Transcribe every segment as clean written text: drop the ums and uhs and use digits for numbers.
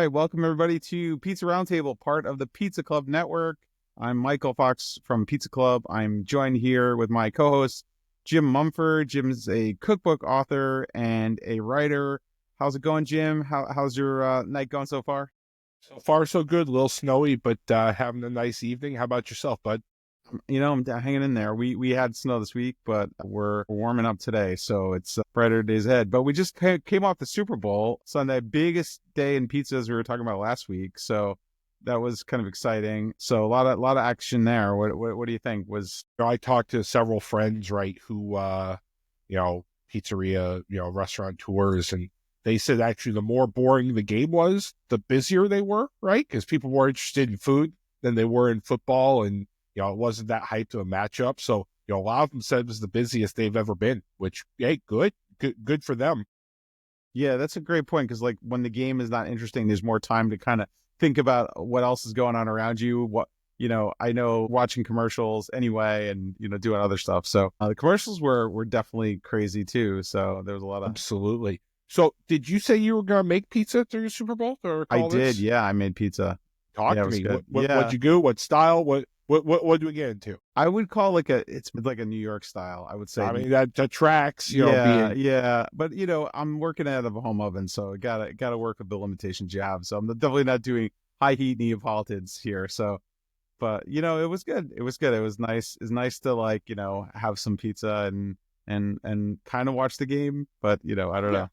right, welcome everybody to Pizza Roundtable, part of the Pizza Club Network. I'm Michael Fox from Pizza Club. I'm joined here with my co-host, Jim Mumford. Jim's a cookbook author and a writer. How's it going, Jim? How's your night going so far? So far, so good. A little snowy, but having a nice evening. How about yourself, bud? I'm hanging in there. We had snow this week, but we're warming up today, so it's brighter days ahead. But we just came off the Super Bowl Sunday, biggest day in pizza as we were talking about last week. So that was kind of exciting. So a lot of action there. What do you think? I talked to several friends, right, who pizzeria, restaurant tours, and they said actually the more boring the game was, the busier they were, right? Because people were interested in food than they were in football, and it wasn't that hyped of a matchup. So, a lot of them said it was the busiest they've ever been, which, hey, good for them. Yeah, that's a great point because like when the game is not interesting, there's more time to kind of think about what else is going on around you. I know watching commercials anyway, and doing other stuff. So the commercials were definitely crazy too. So there was a lot of. Absolutely. So, did you say you were going to make pizza during Super Bowl or I recall did, this? yeah. I made pizza. Talk Yeah, it to was me. good. What'd Yeah, you do? What style? What do we get into? I would call it's like a New York style. I would say. I mean, that tracks, Yeah, being yeah, but I'm working out of a home oven, so gotta work with the limitations you have. So I'm definitely not doing high heat Neapolitans here. So, but it was good. It was good. It was nice. It's nice to have some pizza and kind of watch the game. But I don't yeah, know,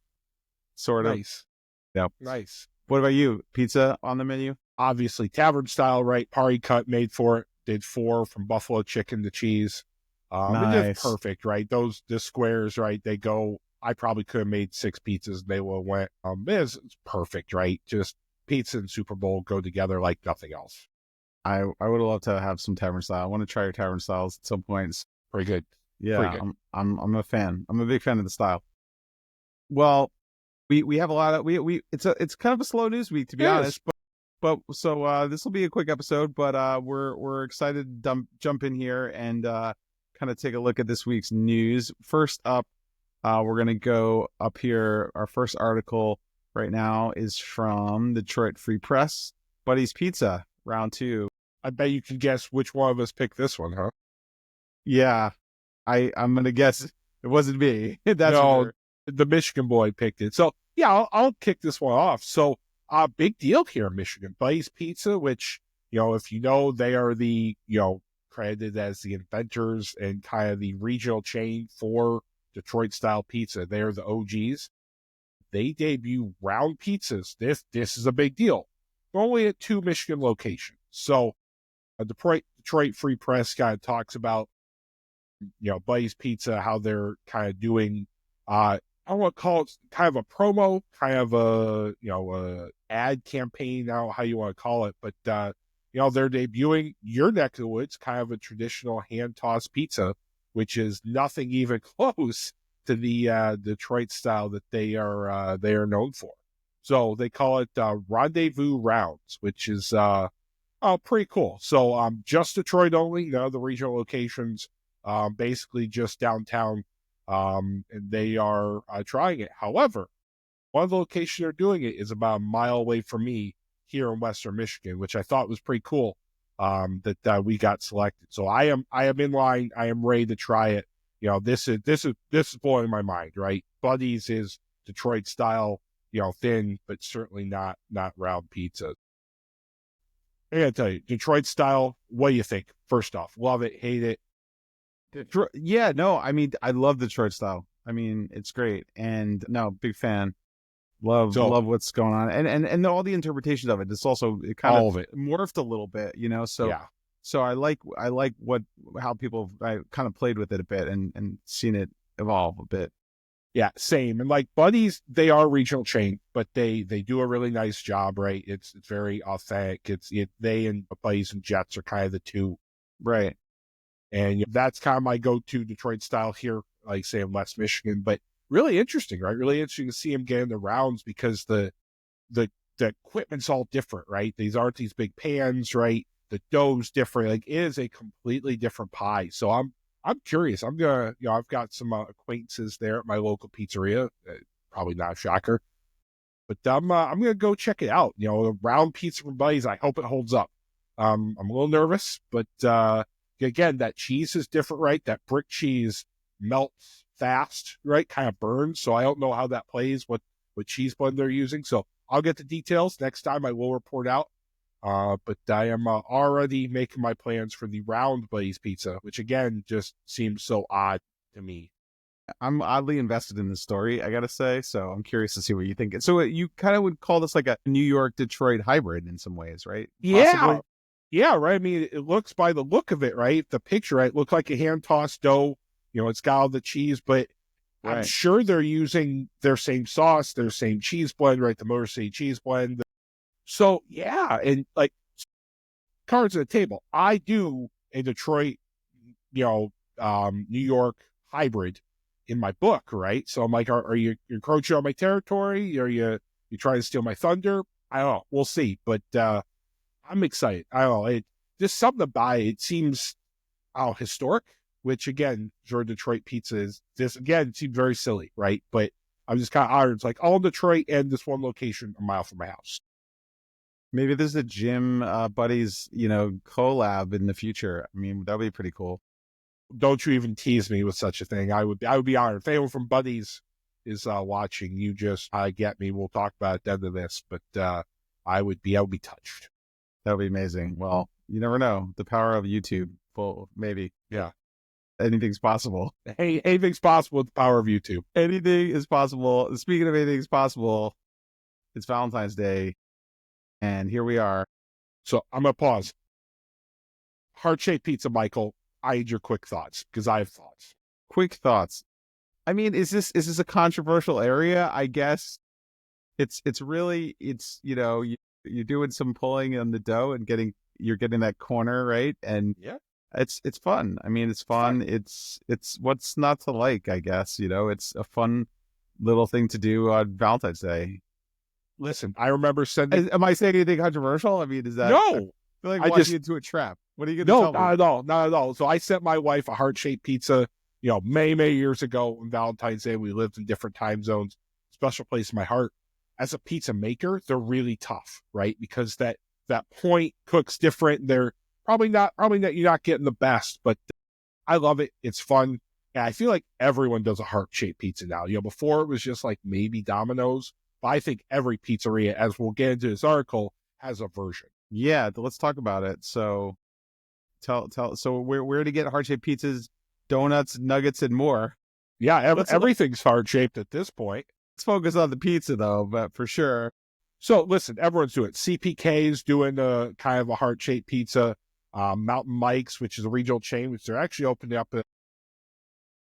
sort of. nice, Yeah. nice. What about you? Pizza on the menu? Obviously, tavern style, right? Party cut made for it. Did 4 from buffalo chicken to cheese. It's just Nice. perfect, right? The squares, right? They go. I probably could have made 6 pizzas. They will went. It's perfect, right? Just pizza and Super Bowl go together like nothing else. I would love to have some tavern style. I want to try your tavern styles at some point. Pretty good. Pretty Yeah, good. I'm a fan. I'm a big fan of the style. Well, we have a lot of we it's kind of a slow news week to be Yes. honest, but so this will be a quick episode, but we're excited to jump in here and kind of take a look at this week's news. First up, we're gonna go up here. Our first article right now is from Detroit Free Press. Buddy's Pizza, round 2. I bet you can guess which one of us picked this one, huh? Yeah, I'm gonna guess it wasn't me. That's for No, sure. the Michigan boy picked it. So yeah, I'll kick this one off. So big deal here in Michigan. Buddy's Pizza, which, if they are the, credited as the inventors and kind of the regional chain for Detroit style pizza. They're the OGs. They debut round pizzas. This is a big deal. They're only at 2 Michigan locations. So Detroit Free Press kind of talks about, Buddy's Pizza, how they're kind of doing, I want to call it kind of a promo, kind of a ad campaign, now how you want to call it. But, they're debuting your neck of the woods, kind of a traditional hand-tossed pizza, which is nothing even close to the Detroit style that they are known for. So they call it Rendezvous Rounds, which is pretty cool. So just Detroit only, none of the regional locations, basically just downtown, and they are trying it. However, one of the locations they're doing it is about a mile away from me here in Western Michigan, which I thought was pretty cool. That we got selected. So I am in line. I am ready to try it. This is blowing my mind, right? Buddy's is Detroit style, thin, but certainly not round pizza. I gotta tell you, Detroit style. What do you think? First off, love it, hate it. Yeah, no, I mean, I love the church style. I mean, it's great, and no, big fan. So Love what's going on, and all the interpretations of it. It's also it kind of all of it, morphed a little bit, So yeah. I like how people I kind of played with it a bit and seen it evolve a bit. Yeah, same. And like Buddies, they are regional chain, but they do a really nice job, right? It's very authentic. They and Buddies and Jets are kind of the two, Right. and that's kind of my go-to Detroit style here, like say in West Michigan. But really interesting, right? Really interesting to see him get in the rounds because the the equipment's all different, right? These aren't these big pans, right? The dough's different. Like it is a completely different pie. So I'm curious. I'm gonna, I've got some acquaintances there at my local pizzeria. Probably not a shocker. But I'm gonna go check it out. You know, the round pizza from Buddy's. I hope it holds up. I'm a little nervous, but again, that cheese is different, right? That brick cheese melts fast, right? Kind of burns. So I don't know how that plays. What cheese blend they're using. So I'll get the details next time. I will report out. But I am already making my plans for the round Buddy's pizza, which again just seems so odd to me. I'm oddly invested in this story, I gotta say. So I'm curious to see what you think. So you kind of would call this like a New York Detroit hybrid in some ways, right? Yeah, Possibly. yeah, right. I mean, it looks by the look of it, right? The picture, right? It looks like a hand tossed dough. You know, it's got all the cheese, but I'm Right. sure they're using their same sauce, their same cheese blend, right? The Motor City cheese blend. So yeah, and like cards at the table, I do a Detroit, New York hybrid in my book, right? So I'm like, are you encroaching on my territory? Are you trying to steal my thunder? I don't know. We'll see, but I'm excited. I don't know. Just something about it. It seems historic, which again, sure Detroit pizza is. This again seems very silly, right? But I'm just kind of honored. It's like all in Detroit and this one location a mile from my house. Maybe there's a gym buddies, collab in the future. I mean, that would be pretty cool. Don't you even tease me with such a thing. I would be honored. If anyone from Buddies is watching, you just get me. We'll talk about it at the end of this, but I would be touched. That would be amazing. Well, you never know. The power of YouTube. Well, maybe. Yeah. Anything's possible. Hey, anything's possible with the power of YouTube. Anything is possible. Speaking of anything is possible, it's Valentine's Day. And here we are. So I'm going to pause. Heart-shaped pizza, Michael. I need your quick thoughts because I have thoughts. Quick thoughts. I mean, is this a controversial area? I guess it's really you're doing some pulling on the dough and you're getting that corner right, and Yeah, it's fun. I mean, it's fun. It's what's not to like, I guess. It's a fun little thing to do on Valentine's Day. listen, I remember sending. Am I saying anything controversial? I mean, is that I No, feel like I walking just into a trap? What are you going to no, tell me? not at all, not at all. So I sent my wife a heart-shaped pizza. Many years ago on Valentine's Day, we lived in different time zones. Special place in my heart. As a pizza maker, they're really tough, right? Because that point cooks different. They're probably not. You're not getting the best, but I love it. It's fun. And I feel like everyone does a heart-shaped pizza now. Before it was just like maybe Domino's, but I think every pizzeria, as we'll get into this article, has a version. Yeah, let's talk about it. So tell. So where to get heart shaped pizzas, donuts, nuggets, and more. Yeah, Let's everything's heart-shaped at this point. let's focus on the pizza though, but for sure. So listen, everyone's doing it. CPK's doing a kind of a heart-shaped pizza. Mountain Mike's, which is a regional chain, which they're actually opening up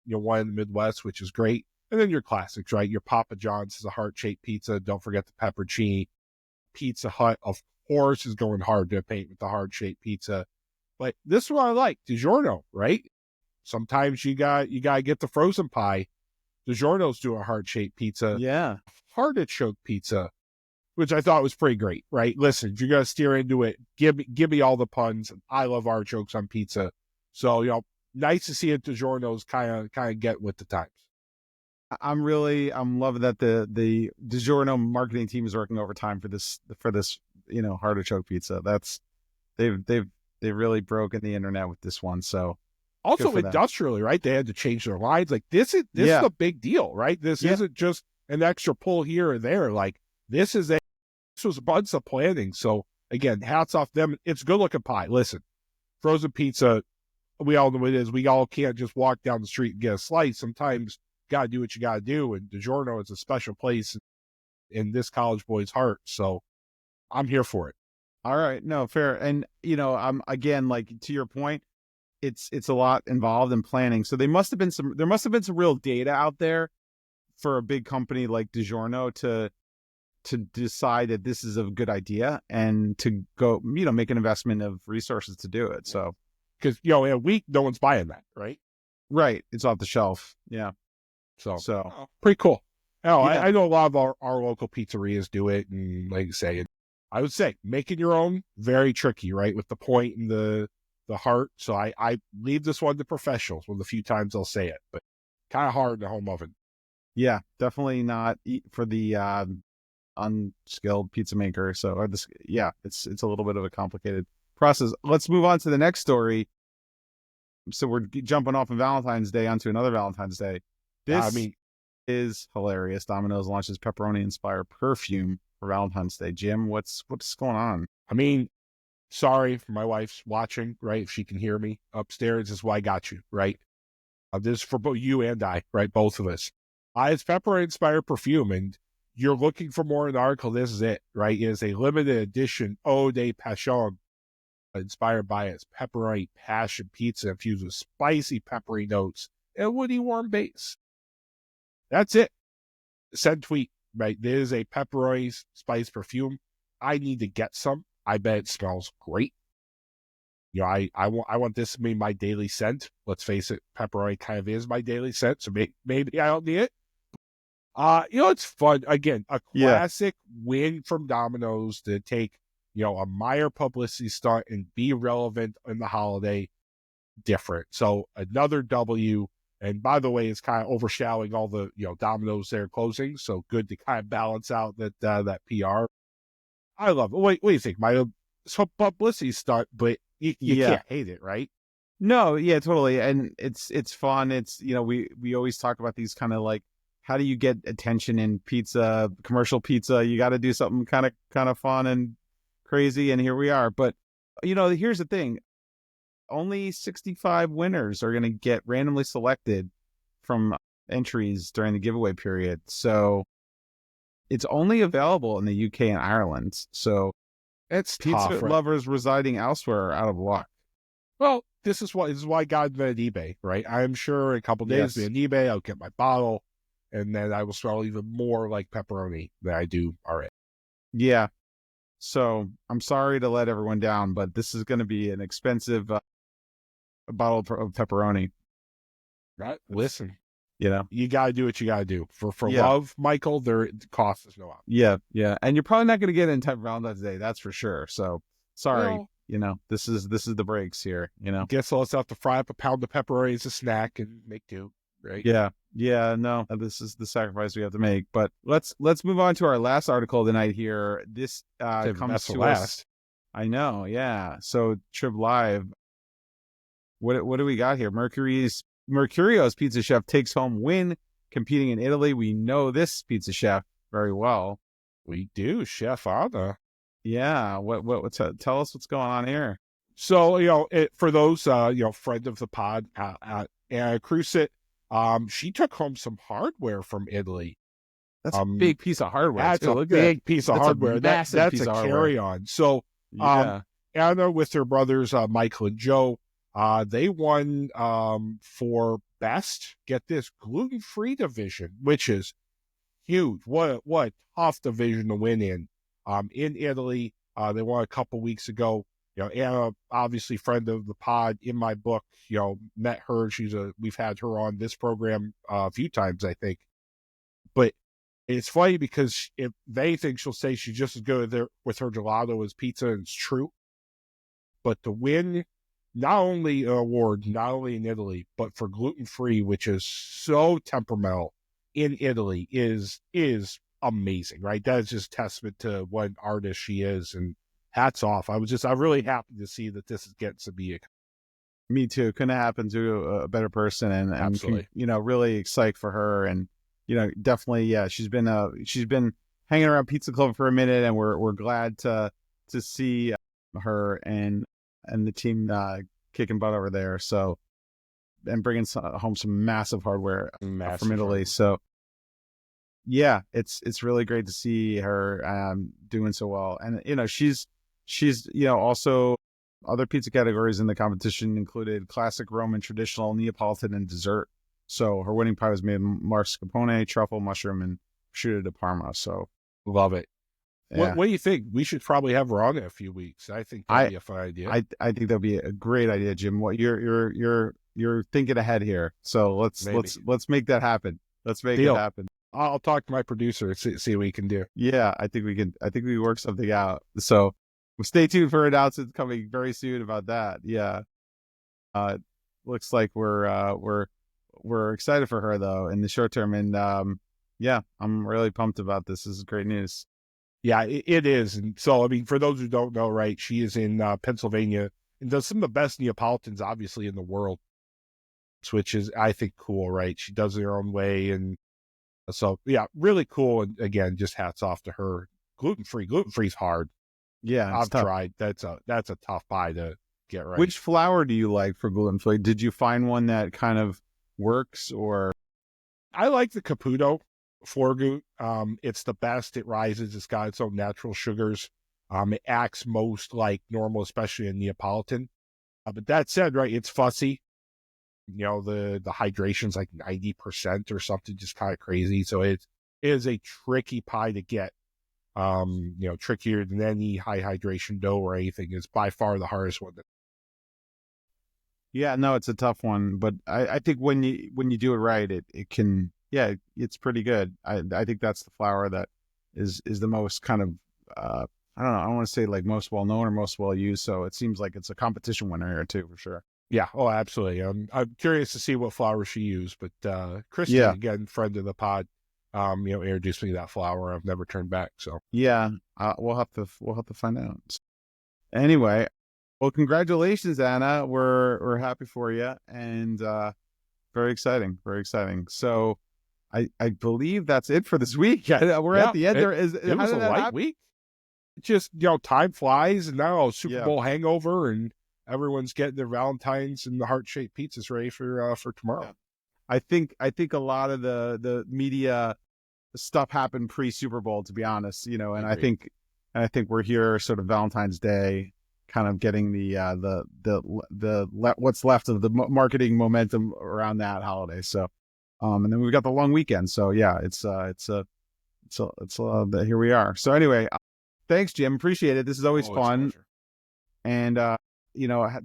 one in the Midwest, which is great. And then your classics, right? Your Papa John's is a heart-shaped pizza. Don't forget the pepperoni. Pizza Hut, of course, is going hard to paint with the heart-shaped pizza. But this is what I like. DiGiorno, right? Sometimes you got to get the frozen pie. DiGiorno's doing a heart-shaped pizza. Yeah. Artichoke pizza, which I thought was pretty great, right? Listen, if you're going to steer into it, give me all the puns. I love artichokes on pizza. So, nice to see it DiGiorno's kind of get with the times. I'm loving that the DiGiorno marketing team is working overtime for this artichoke pizza. They've really broken the internet with this one. So also industrially, right? They had to change their lines. Like this is a big deal, right? This isn't just an extra pull here or there. Like this was a bunch of planning. So again, hats off them. It's good looking pie. Listen, frozen pizza, we all know what it is. We all can't just walk down the street and get a slice. Sometimes you got to do what you got to do. And DiGiorno is a special place in this college boy's heart. So I'm here for it. All right. No, fair. And, I'm again, like to your point, it's a lot involved in planning. So there must have been some real data out there for a big company like DiGiorno to decide that this is a good idea and to go, make an investment of resources to do it. So, because, in a week, no one's buying that, right? Right. It's off the shelf. Yeah. So pretty cool. I know a lot of our local pizzerias do it. And like you say, I would say making your own, very tricky, right? With the point and the heart. So I leave this one to professionals with a few times I'll say it, but kind of hard in the home oven. Yeah, definitely not for the unskilled pizza maker. So it's a little bit of a complicated process. Let's move on to the next story. So we're jumping off of Valentine's Day onto another Valentine's Day. I This mean, is hilarious. Domino's launches pepperoni inspired perfume for Valentine's Day. Jim, what's going on? I mean, sorry if my wife's watching, right? If she can hear me upstairs, this is why I got you, right? This is for both you and I, right? Both of us. It's pepperoni inspired perfume, and you're looking for more in the article. This is it, right? It is a limited edition Eau de Passion inspired by its pepperoni passion pizza infused with spicy peppery notes and woody warm base. That's it. Send tweet, right? There is a pepperoni spice perfume. I need to get some. I bet it smells great. You know, I want this to be my daily scent. Let's face it, pepperoni kind of is my daily scent, so maybe I don't need it. It's fun. Again, a classic win from Domino's to take, a minor publicity stunt and be relevant in the holiday. Different. So another W. And by the way, it's kind of overshadowing all the, Domino's they're closing. So good to kind of balance out that PR. I love it. What do you think? So publicity stunt, but you can't hate it, right? No, yeah, totally. And it's fun. It's, we always talk about these kind of like, how do you get attention in pizza, commercial pizza? You got to do something kind of fun and crazy. And here we are. But, here's the thing. Only 65 winners are going to get randomly selected from entries during the giveaway period. So it's only available in the UK and Ireland. So it's pizza tough, right? Lovers residing elsewhere are out of luck. Well, this is why God invented eBay, right? I'm sure in a couple of days on eBay, I'll get my bottle, and then I will smell even more like pepperoni than I do already. Yeah. So I'm sorry to let everyone down, but this is going to be an expensive bottle of pepperoni. Right? Listen, you got to do what you got to do for love, Michael. The cost is no option. Yeah, and you're probably not going to get it in time for Valentine's Day. That's for sure. So sorry, this is the breaks here. Guess I'll have to fry up a pound of pepperoni as a snack and make do. Right? Yeah. No, this is the sacrifice we have to make. But let's move on to our last article of the night here. This comes to us. I know. Yeah. So Trib Live. What do we got here? Mercurio's pizza chef takes home win competing in Italy. We know this pizza chef very well. We do, Chef Anna. Yeah. Tell us what's going on here. So, for those, friend of the pod, Anna Mercurio, she took home some hardware from Italy. That's a big piece of hardware. That's a big piece of hardware. That's a carry-on. So, Anna with her brothers, Michael and Joe, they won for best, get this, gluten-free division, which is huge. What a tough division to win in Italy. They won a couple weeks ago. Anna, obviously friend of the pod in my book, met her. We've had her on this program a few times, I think. But it's funny because if they think she'll say she's just as good with her gelato as pizza, and it's true. But to win not only an award, not only in Italy, but for gluten-free, which is so temperamental in Italy, is amazing, right? That is just testament to what an artist she is, and hats off. I'm really happy to see that this is getting to be Me too. Couldn't happen to a better person, and absolutely, really excited for her, and definitely, yeah. She's been hanging around Pizza Club for a minute, and we're glad to see her and the team kicking butt over there. So, and bringing home some massive hardware from Italy. So, yeah, it's really great to see her doing so well. And she's also other pizza categories in the competition included classic Roman, traditional, Neapolitan, and dessert. So her winning pie was made of mascarpone, truffle, mushroom, and prosciutto di Parma. So love it. Yeah. What do you think? We should probably have her on in a few weeks. I think that'd be a fun idea. I think that'd be a great idea, Jim. What you're thinking ahead here. So let's make that happen. Let's make it happen. I'll talk to my producer and see what we can do. Yeah, I think we can. I think we work something out. So stay tuned for announcements coming very soon about that. Yeah. Looks like we're excited for her though in the short term, and yeah, I'm really pumped about this. This is great news. Yeah, it is. And so, I mean, for those who don't know, right, she is in Pennsylvania and does some of the best Neapolitans, obviously, in the world, which is, I think, cool, right? She does it her own way. And so, yeah, really cool. And again, just hats off to her. Gluten free is hard. Yeah, it's I've tough. tried. That's a tough pie to get right. Which flour do you like for gluten free? Did you find one that kind of works or? I like the Caputo Forgout. It's the best. It rises. It's got its own natural sugars. It acts most like normal, especially in Neapolitan. But that said, right, it's fussy. You know, the hydration's like 90% or something, just kind of crazy. So it is a tricky pie to get. You know, trickier than any high hydration dough or anything. Is by far the hardest one. Yeah, no, it's a tough one, but I think when you do it right, it can, yeah, it's pretty good. I think that's the flour that is the most kind of I don't know, I don't want to say like most well known or most well used. So it seems like it's a competition winner here too, for sure. Yeah, oh, absolutely. I'm curious to see what flour she used, but Christy, Yeah, again, friend of the pod, you know, introduced me to that flour. I've never turned back. So yeah, we'll have to find out. Anyway, well, congratulations, Anna. We're happy for you, and very exciting, very exciting. So I believe that's it for this week. We're at yeah, the end. There is it how was a did that light happen? week. Just, you know, time flies, and now Super Yeah, Bowl hangover, and everyone's getting their Valentines and the heart shaped pizzas ready for tomorrow. yeah. I think a lot of the media stuff happened pre Super Bowl, to be honest. I And I agree. think we're here sort of Valentine's Day, kind of getting what's left of the marketing momentum around that holiday. So, and then we've got the long weekend. So yeah, here we are. So anyway, thanks, Jim. Appreciate it. This is always Always a fun. pleasure. And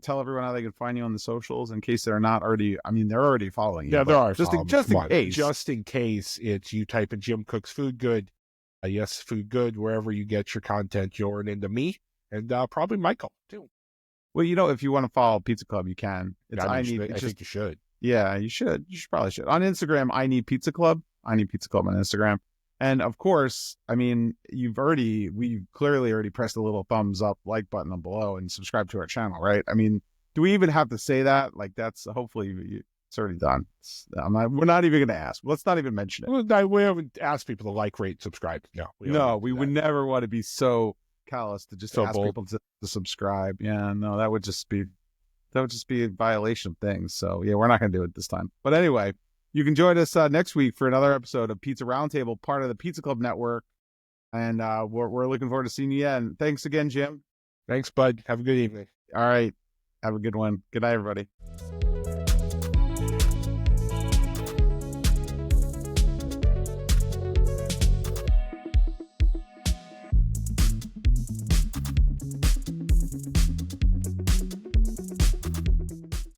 tell everyone how they can find you on the socials in case they're not already. I mean, they're already following you, Yeah, there but are just in, problems. just Come in on. case. Just in case it's you type in Jim Cook's Food Good. Yes, Food Good, wherever you get your content, you'll run into me and probably Michael too. Well, if you want to follow Pizza Club, you can. Yeah, It's I mean, I need. I It's just think you should. yeah, you should. You should probably should on Instagram. I need Pizza Club. I need Pizza Club on Instagram. And of course, I mean, we've clearly already pressed a little thumbs up, like button below, and subscribe to our channel, right? I mean, do we even have to say that? Like, that's hopefully it's already done. We're not even going to ask. Let's not even mention it. Well, we haven't asked people to like, rate, subscribe. No, we don't No, need to we do would that. never want to be so callous to just So ask bold. people to subscribe. Yeah, no, that would just be a violation of things. So yeah, we're not going to do it this time. But anyway, you can join us next week for another episode of Pizza Roundtable, part of the Pizza Club Network. And we're looking forward to seeing you again. Thanks again, Jim. Thanks, bud. Have a good evening. All right. Have a good one. Good night, everybody.